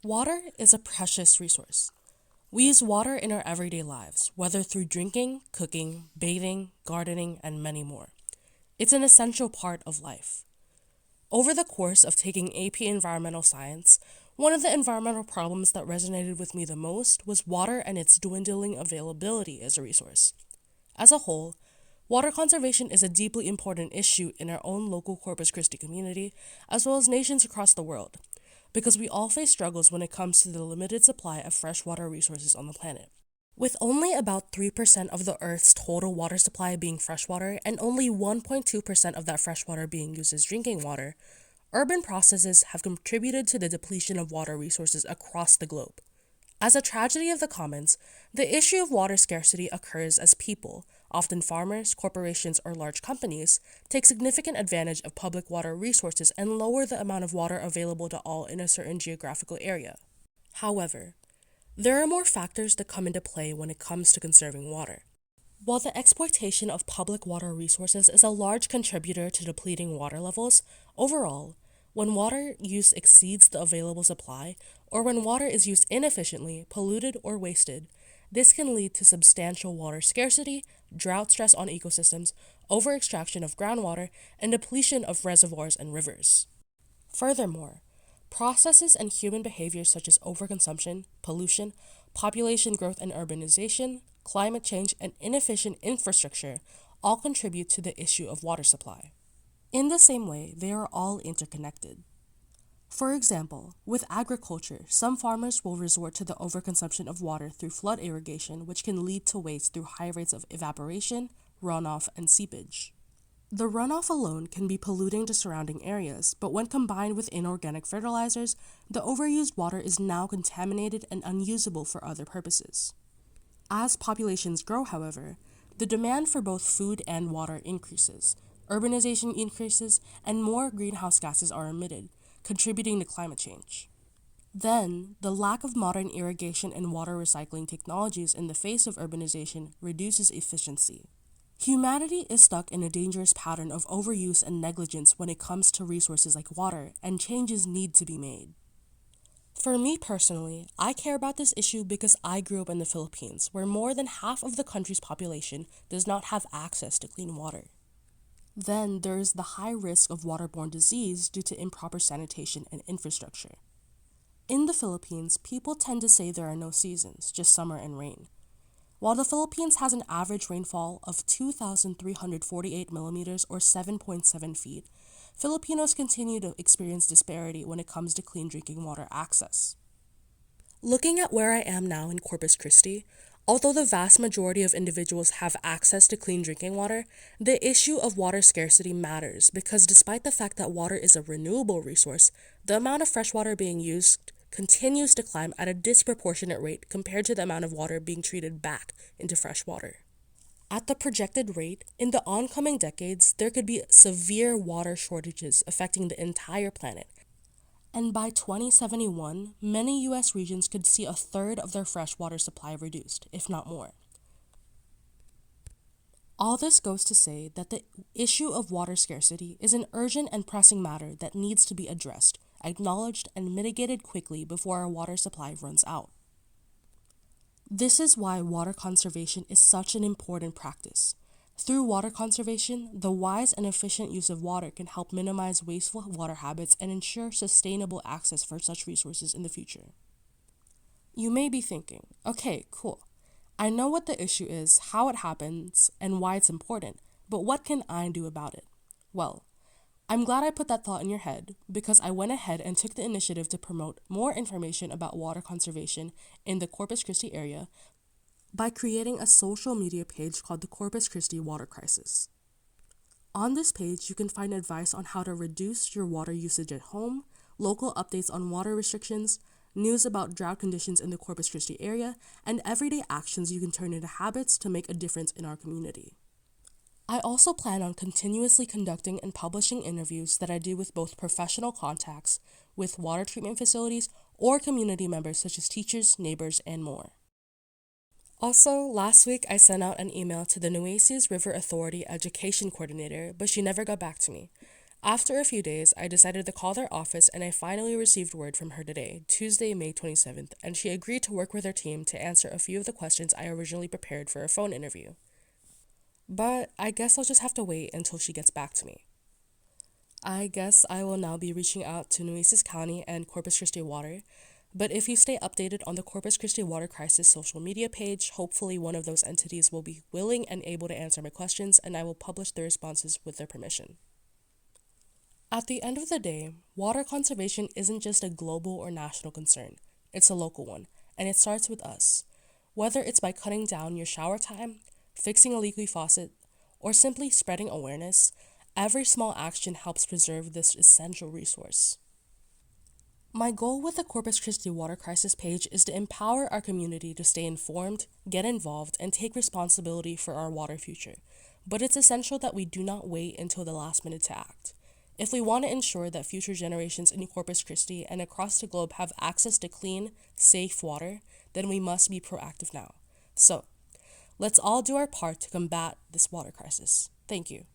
Water is a precious resource. We use water in our everyday lives, whether through drinking, cooking, bathing, gardening, and many more. It's an essential part of life. Over the course of taking AP Environmental Science, one of the environmental problems that resonated with me the most was water and its dwindling availability as a resource. As a whole, water conservation is a deeply important issue in our own local Corpus Christi community, as well as nations across the world, because we all face struggles when it comes to the limited supply of freshwater resources on the planet. With only about 3% of the Earth's total water supply being freshwater and only 1.2% of that freshwater being used as drinking water, urban processes have contributed to the depletion of water resources across the globe. As a tragedy of the commons, the issue of water scarcity occurs as people, often farmers, corporations, or large companies, take significant advantage of public water resources and lower the amount of water available to all in a certain geographical area. However, there are more factors that come into play when it comes to conserving water. While the exploitation of public water resources is a large contributor to depleting water levels, overall, when water use exceeds the available supply, or when water is used inefficiently, polluted, or wasted, this can lead to substantial water scarcity, drought stress on ecosystems, over-extraction of groundwater, and depletion of reservoirs and rivers. Furthermore, processes and human behaviors such as overconsumption, pollution, population growth and urbanization, climate change, and inefficient infrastructure all contribute to the issue of water supply. In the same way, they are all interconnected. For example, with agriculture, some farmers will resort to the overconsumption of water through flood irrigation, which can lead to waste through high rates of evaporation, runoff, and seepage. The runoff alone can be polluting to surrounding areas, but when combined with inorganic fertilizers, the overused water is now contaminated and unusable for other purposes. As populations grow, however, the demand for both food and water increases, urbanization increases, and more greenhouse gases are emitted, contributing to climate change. Then, the lack of modern irrigation and water recycling technologies in the face of urbanization reduces efficiency. Humanity is stuck in a dangerous pattern of overuse and negligence when it comes to resources like water, and changes need to be made. For me personally, I care about this issue because I grew up in the Philippines, where more than half of the country's population does not have access to clean water. Then there is the high risk of waterborne disease due to improper sanitation and infrastructure. In the Philippines, people tend to say there are no seasons, just summer and rain. While the Philippines has an average rainfall of 2,348 millimeters or 7.7 feet, Filipinos continue to experience disparity when it comes to clean drinking water access. Looking at where I am now in Corpus Christi, although the vast majority of individuals have access to clean drinking water, the issue of water scarcity matters because despite the fact that water is a renewable resource, the amount of fresh water being used continues to climb at a disproportionate rate compared to the amount of water being treated back into fresh water. At the projected rate, in the oncoming decades, there could be severe water shortages affecting the entire planet. And by 2071, many U.S. regions could see a third of their freshwater supply reduced, if not more. All this goes to say that the issue of water scarcity is an urgent and pressing matter that needs to be addressed, acknowledged, and mitigated quickly before our water supply runs out. This is why water conservation is such an important practice. Through water conservation, the wise and efficient use of water can help minimize wasteful water habits and ensure sustainable access for such resources in the future. You may be thinking, okay, cool. I know what the issue is, how it happens, and why it's important, but what can I do about it? Well, I'm glad I put that thought in your head because I went ahead and took the initiative to promote more information about water conservation in the Corpus Christi area by creating a social media page called the Corpus Christi Water Crisis. On this page, you can find advice on how to reduce your water usage at home, local updates on water restrictions, news about drought conditions in the Corpus Christi area, and everyday actions you can turn into habits to make a difference in our community. I also plan on continuously conducting and publishing interviews that I do with both professional contacts with water treatment facilities or community members such as teachers, neighbors, and more. Also, last week I sent out an email to the Nueces River Authority Education Coordinator, but she never got back to me. After a few days, I decided to call their office and I finally received word from her today, Tuesday, May 27th, and she agreed to work with her team to answer a few of the questions I originally prepared for a phone interview. But I guess I'll just have to wait until she gets back to me. I guess I will now be reaching out to Nueces County and Corpus Christi Water, but if you stay updated on the Corpus Christi Water Crisis social media page, hopefully one of those entities will be willing and able to answer my questions and I will publish the responses with their permission. At the end of the day, water conservation isn't just a global or national concern, it's a local one, and it starts with us. Whether it's by cutting down your shower time, fixing a leaky faucet, or simply spreading awareness, every small action helps preserve this essential resource. My goal with the Corpus Christi Water Crisis page is to empower our community to stay informed, get involved, and take responsibility for our water future. But it's essential that we do not wait until the last minute to act. If we want to ensure that future generations in Corpus Christi and across the globe have access to clean, safe water, then we must be proactive now. So, let's all do our part to combat this water crisis. Thank you.